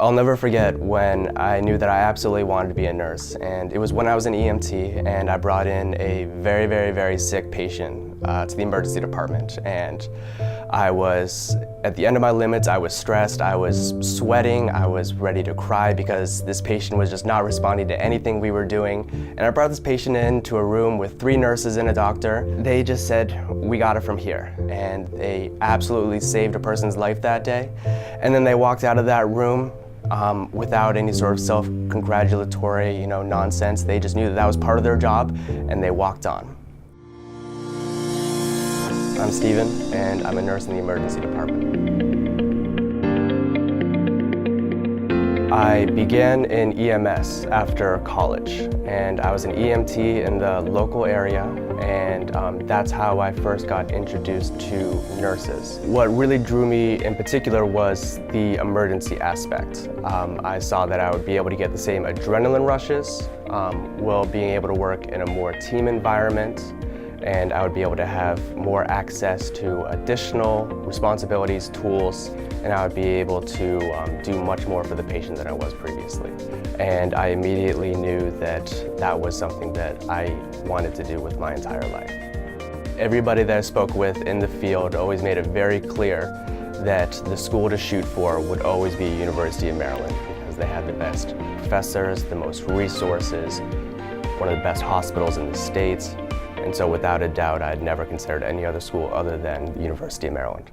I'll never forget when I knew that I absolutely wanted to be a nurse, and it was when I was an EMT and I brought in a very sick patient to the emergency department, and I was at the end of my limits. I was stressed, I was sweating, I was ready to cry because this patient was just not responding to anything we were doing. And I brought this patient into a room with 3 nurses and a doctor. They just said, "We got it from here," and they absolutely saved a person's life that day. And then they walked out of that room without any sort of self-congratulatory, nonsense. They just knew that that was part of their job, and they walked on. I'm Steven, and I'm a nurse in the emergency department. I began in EMS after college, and I was an EMT in the local area, and that's how I first got introduced to nurses. What really drew me in particular was the emergency aspect. I saw that I would be able to get the same adrenaline rushes while being able to work in a more team environment, and I would be able to have more access to additional responsibilities, tools, and I would be able to do much more for the patient than I was previously. And I immediately knew that that was something that I wanted to do with my entire life. Everybody that I spoke with in the field always made it very clear that the school to shoot for would always be University of Maryland, because they had the best professors, the most resources, one of the best hospitals in the States. And so without a doubt, I'd never considered any other school other than the University of Maryland.